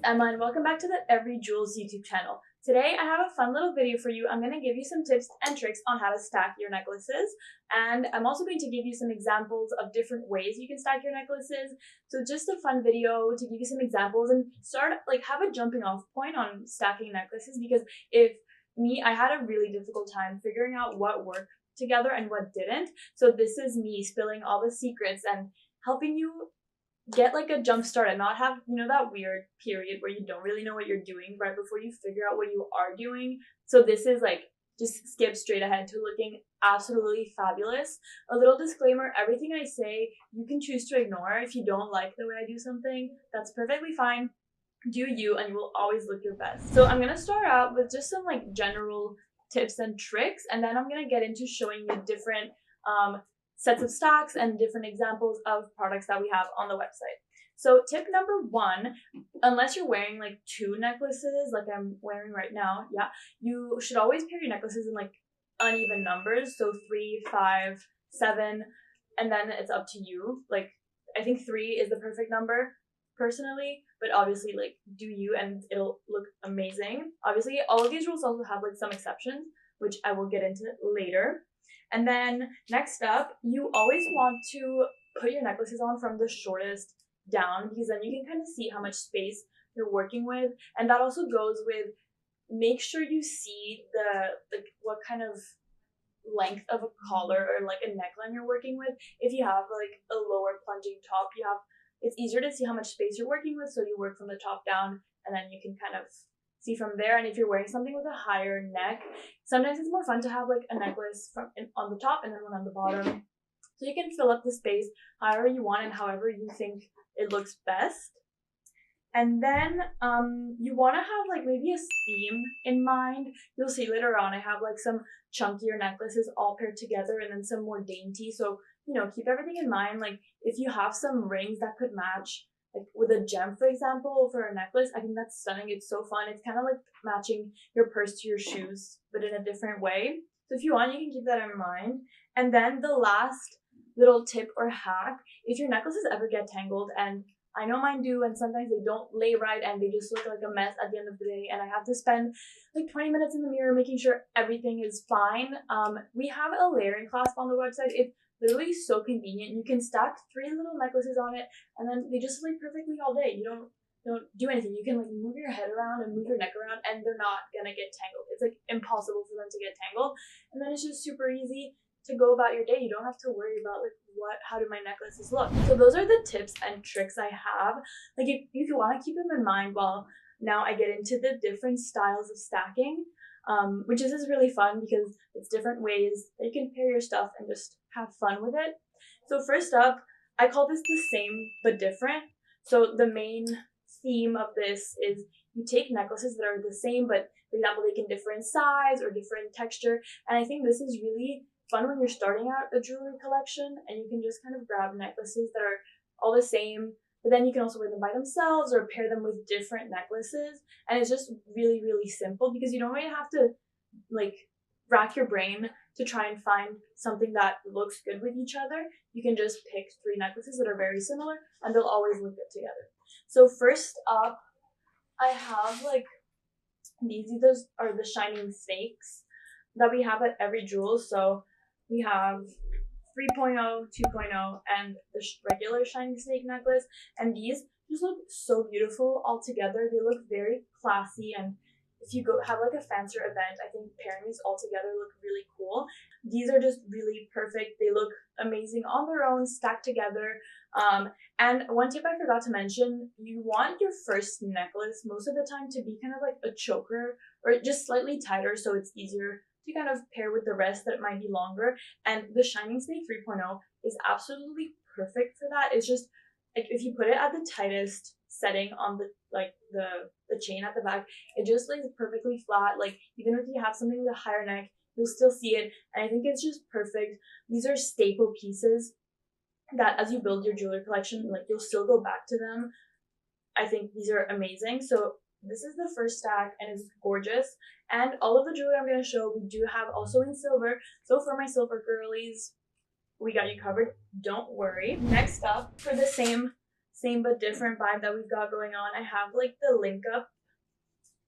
Emma and welcome back to the Evry Jewels YouTube channel. Today I have a fun little video for you. I'm going to give you some tips and tricks on how to stack your necklaces, and I'm also going to give you some examples of different ways you can stack your necklaces. So just a fun video to give you some examples and have a jumping off point on stacking necklaces, because I had a really difficult time figuring out what worked together and what didn't. So this is me spilling all the secrets and helping you get like a jump start and not have, that weird period where you don't really know what you're doing right before you figure out what you are doing. So this is just skip straight ahead to looking absolutely fabulous. A little disclaimer, everything I say you can choose to ignore. If you don't like the way I do something, that's perfectly fine. Do you, and you will always look your best. So I'm gonna start out with just some general tips and tricks, and then I'm gonna get into showing you different sets of stacks and different examples of products that we have on the website. So tip number one, unless you're wearing two necklaces like I'm wearing right now, you should always pair your necklaces in uneven numbers. So 3, 5, 7, and then it's up to you. I think 3 is the perfect number personally, but obviously do you, and it'll look amazing. Obviously all of these rules also have some exceptions, which I will get into later. And then next up, you always want to put your necklaces on from the shortest down, because then you can kind of see how much space you're working with. And that also goes with, make sure you see what kind of length of a collar or a neckline you're working with. If you have a lower plunging top, it's easier to see how much space you're working with, so you work from the top down and then you can kind of see from there. And if you're wearing something with a higher neck, sometimes it's more fun to have a necklace on the top and then one on the bottom, so you can fill up the space however you want and however you think it looks best. And then you want to have maybe a theme in mind. You'll see later on I have some chunkier necklaces all paired together and then some more dainty. So keep everything in mind. If you have some rings that could match, with a gem, for example, for a necklace, I think that's stunning. It's so fun. It's kind of like matching your purse to your shoes, but in a different way. So if you want, you can keep that in mind. And then the last little tip or hack, if your necklaces ever get tangled, and I know mine do, and sometimes they don't lay right and they just look like a mess at the end of the day, and I have to spend 20 minutes in the mirror making sure everything is fine. We have a layering clasp on the website. It's literally so convenient. You can stack 3 little necklaces on it, and then they just lay perfectly all day. You don't do anything. You can move your head around and move your neck around, and they're not gonna get tangled. It's impossible for them to get tangled. And then it's just super easy to go about your day. You don't have to worry about how do my necklaces look. So those are the tips and tricks I have. If you want to keep them in mind while now I get into the different styles of stacking, which is really fun because it's different ways that you can pair your stuff and just have fun with it. So first up, I call this the same but different. So the main theme of this is you take necklaces that are the same, but for example, they can differ in size or different texture. And I think this is really fun when you're starting out a jewelry collection, and you can just kind of grab necklaces that are all the same, but then you can also wear them by themselves or pair them with different necklaces. And it's just really, really simple, because you don't really have to rack your brain to try and find something that looks good with each other. You can just pick 3 necklaces that are very similar and they'll always look good together. So first up, I have these are the shining snakes that we have at Evry Jewels. So we have 3.0, 2.0, and the regular shining snake necklace, and these just look so beautiful all together. They look very classy, and if you have a fancier event, I think pairing these all together look really cool. These are just really perfect. They look amazing on their own, stacked together. And one tip I forgot to mention, you want your first necklace most of the time to be kind of a choker, or just slightly tighter, so it's easier to kind of pair with the rest that might be longer. And the Shining Snake 3.0 is absolutely perfect for that. It's just if you put it at the tightest setting on the chain at the back, it just lays perfectly flat. Even if you have something with a higher neck, you'll still see it, and I think it's just perfect. These are staple pieces that as you build your jewelry collection, you'll still go back to them. I think these are amazing. So this is the first stack, and it's gorgeous. And all of the jewelry I'm going to show, we do have also in silver. So for my silver girlies, we got you covered. Don't worry. Next up, for the same same but different vibe that we've got going on. I have like the link up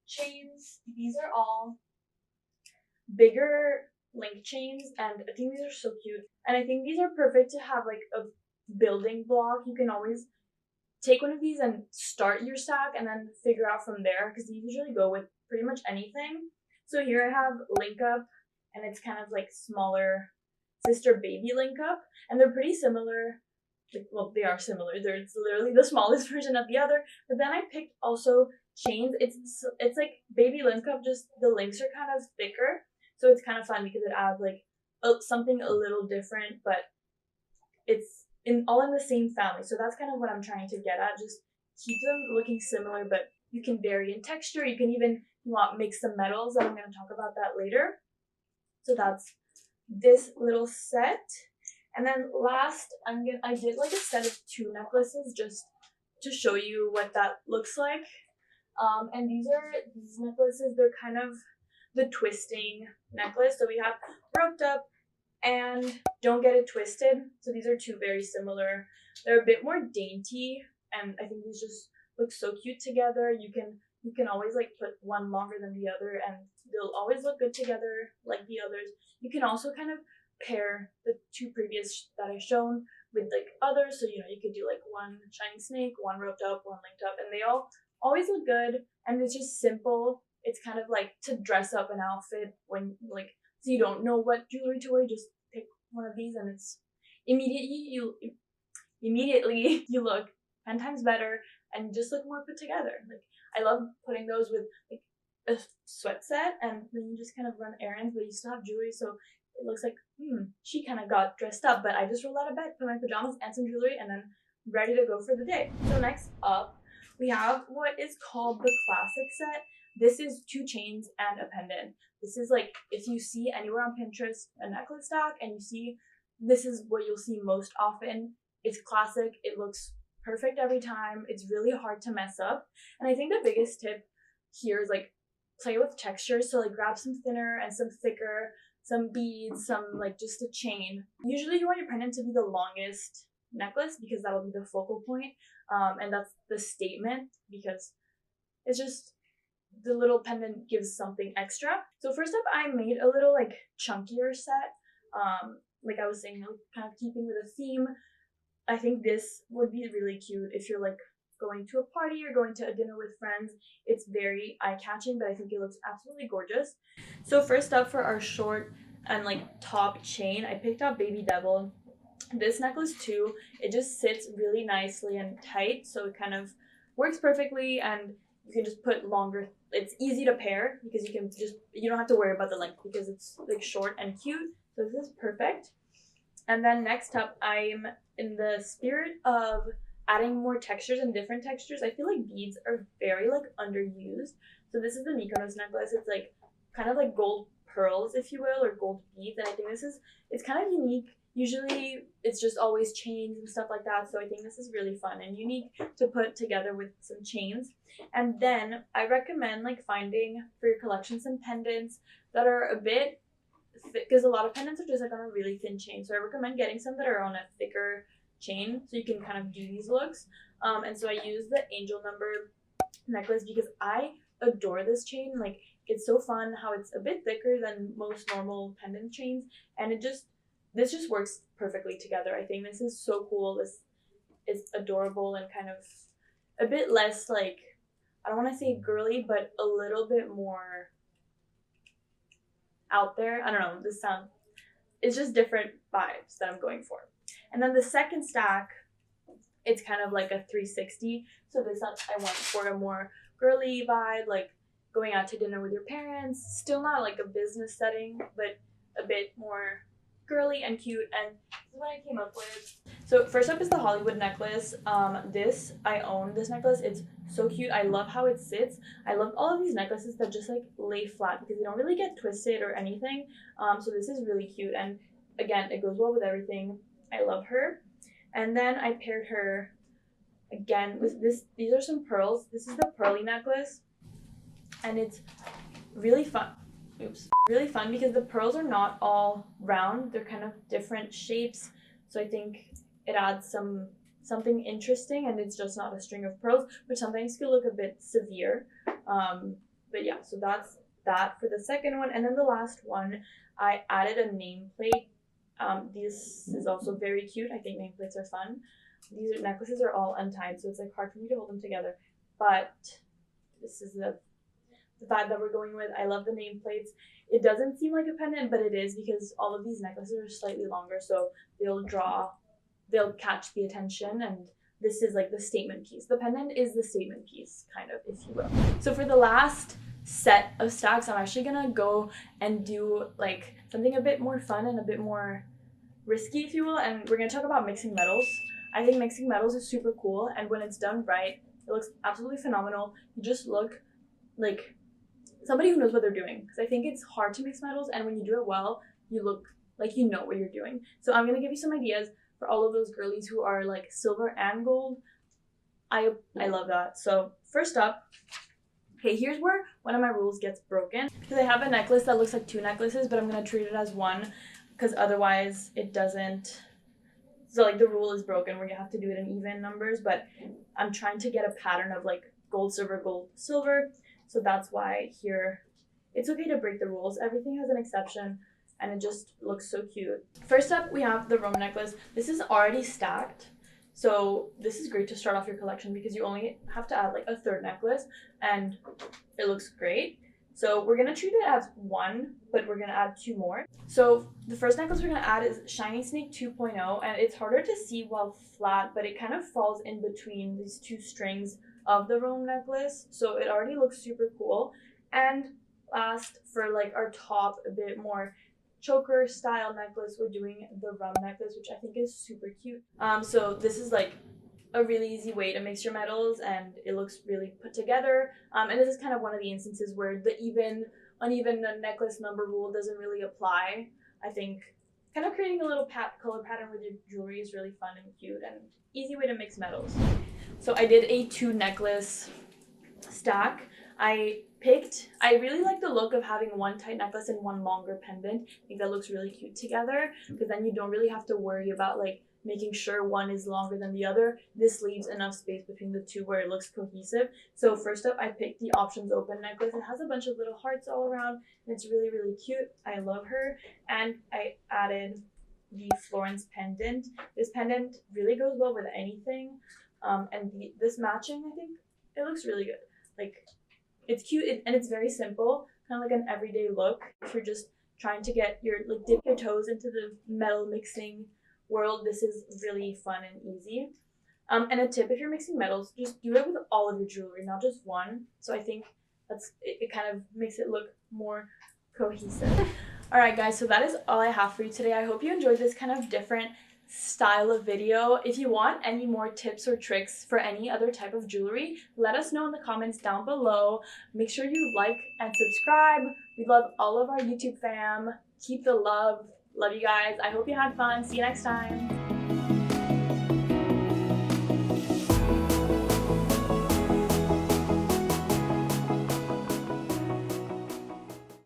chains. These are all bigger link chains, and I think these are so cute. And I think these are perfect to have like a building block. You can always take one of these and start your stack and then figure out from there, because these usually go with pretty much anything. So here I have link up, and it's kind of like smaller sister baby link up, and they're pretty similar. Like, well, they are similar. It's literally the smallest version of the other. But then I picked also chains. It's like baby link up, just the links are kind of thicker, so it's kind of fun because it adds like something a little different, but it's all in the same family. So that's kind of what I'm trying to get at. Just keep them looking similar, but you can vary in texture. You can even, if you want, mix some metals, and I'm going to talk about that later. So that's this little set. And then last, I did like a set of 2 necklaces just to show you what that looks like. And these necklaces, they're kind of the twisting necklace. So we have roped up and don't get it twisted. So these are 2 very similar. They're a bit more dainty, and I think these just look so cute together. You can always like put one longer than the other, and they'll always look good together like the others. You can also kind of pair the 2 previous that I've shown with like others. So you could do like one shining snake, one roped up, one linked up, and they all always look good, and it's just simple. It's kind of like to dress up an outfit when like, so you don't know what jewelry to wear, just pick one of these and it's immediately you look 10 times better and just look more put together. Like, I love putting those with like a sweat set, and then you just kind of run errands, but you still have jewelry, so it looks like, she kind of got dressed up, but I just rolled out of bed, put my pajamas and some jewelry, and then ready to go for the day. So next up, we have what is called the classic set. This is 2 chains and a pendant. This is like, if you see anywhere on Pinterest a necklace stack and you see, this is what you'll see most often. It's classic. It looks perfect every time. It's really hard to mess up. And I think the biggest tip here is like play with textures. So like grab some thinner and some thicker, some beads, some like just a chain. Usually you want your pendant to be the longest necklace because that'll be the focal point. And that's the statement, because it's just, the little pendant gives something extra. So first up, I made a little like chunkier set. Like I was saying, kind of keeping with a theme. I think this would be really cute if you're like going to a party or going to a dinner with friends. It's very eye-catching, but I think it looks absolutely gorgeous. So first up, for our short and like top chain, I picked out Baby Devil. This necklace too, it just sits really nicely and tight, so it kind of works perfectly, and you can just put longer. It's easy to pair because you don't have to worry about the length because it's like short and cute. So this is perfect. And then next up, I'm in the spirit of adding more textures and different textures. I feel like beads are very like underused. So this is the Mykonos necklace. It's like kind of like gold pearls, if you will, or gold beads. And I think it's kind of unique. Usually it's just always chains and stuff like that. So I think this is really fun and unique to put together with some chains. And then I recommend like finding for your collection some pendants that are a bit thick, because a lot of pendants are just like on a really thin chain. So I recommend getting some that are on a thicker chain so you can kind of do these looks. And so I use the angel number necklace because I adore this chain. Like, it's so fun how it's a bit thicker than most normal pendant chains, and this just works perfectly together. I think this is so cool. This is adorable and kind of a bit less like, I don't want to say girly, but a little bit more out there. I don't know, it's just different vibes that I'm going for. And then the second stack, it's kind of like a 360. So I went for a more girly vibe, like going out to dinner with your parents. Still not like a business setting, but a bit more girly and cute, and this is what I came up with. So first up is the Hollywood necklace. I own this necklace. It's so cute. I love how it sits. I love all of these necklaces that just like lay flat because they don't really get twisted or anything. So this is really cute, and again, it goes well with everything. I love her. And then I paired her again with this. These are some pearls. This is the pearly necklace, and it's really fun. Really fun because the pearls are not all round. They're kind of different shapes. So I think it adds some something interesting and it's just not a string of pearls, which sometimes can look a bit severe. But yeah, so that's that for the second one. And then the last one, I added a nameplate. This is also very cute. I think nameplates are fun. These necklaces are all untied, so it's like hard for me to hold them together. But this is the vibe that we're going with. I love the nameplates. It doesn't seem like a pendant, but it is, because all of these necklaces are slightly longer, so they'll catch the attention, and this is like the statement piece. The pendant is the statement piece, kind of, if you will. So for the last set of stacks, I'm actually gonna go and do like something a bit more fun and a bit more risky, if you will, and we're gonna talk about mixing metals. I think mixing metals is super cool, and when it's done right, it looks absolutely phenomenal. You just look like somebody who knows what they're doing, because I think it's hard to mix metals, and when you do it well, you look like you know what you're doing. So I'm gonna give you some ideas for all of those girlies who are like silver and gold. I love that. So first up, okay, here's where one of my rules gets broken, because I have a necklace that looks like two necklaces, but I'm gonna treat it as one, because otherwise it doesn't. So like the rule is broken where you have to do it in even numbers, but I'm trying to get a pattern of like gold, silver. So that's why here, it's okay to break the rules. Everything has an exception, and it just looks so cute. First up, we have the Rome necklace. This is already stacked, so this is great to start off your collection because you only have to add like a third necklace, and it looks great. So we're gonna treat it as one, but we're gonna add two more. So the first necklace we're gonna add is Shiny Snake 2.0, and it's harder to see while flat, but it kind of falls in between these two strings of the Rome necklace, so it already looks super cool. And last, for like our top, a bit more choker style necklace, we're doing the rum necklace, which I think is super cute. So this is like a really easy way to mix your metals, and it looks really put together. And this is kind of one of the instances where the uneven necklace number rule doesn't really apply. I think kind of creating a little color pattern with your jewelry is really fun and cute, and easy way to mix metals. So I did a 2 necklace stack. I really like the look of having one tight necklace and one longer pendant. I think that looks really cute together, because then you don't really have to worry about like making sure one is longer than the other. This leaves enough space between the two where it looks cohesive. So first up, I picked the options open necklace. It has a bunch of little hearts all around, and it's really, really cute. I love her. And I added the Florence pendant. This pendant really goes well with anything. And this matching, I think it looks really good. Like, it's cute and it's very simple, kind of like an everyday look. If you're just trying to dip your toes into the metal mixing world, this is really fun and easy. And a tip, if you're mixing metals, just do it with all of your jewelry, not just one. So I think it kind of makes it look more cohesive. All right, guys, so that is all I have for you today. I hope you enjoyed this kind of different style of video. If you want any more tips or tricks for any other type of jewelry, let us know in the comments down below. Make sure you like and subscribe. We love all of our YouTube fam. Keep the love. Love you guys. I hope you had fun. See you next time.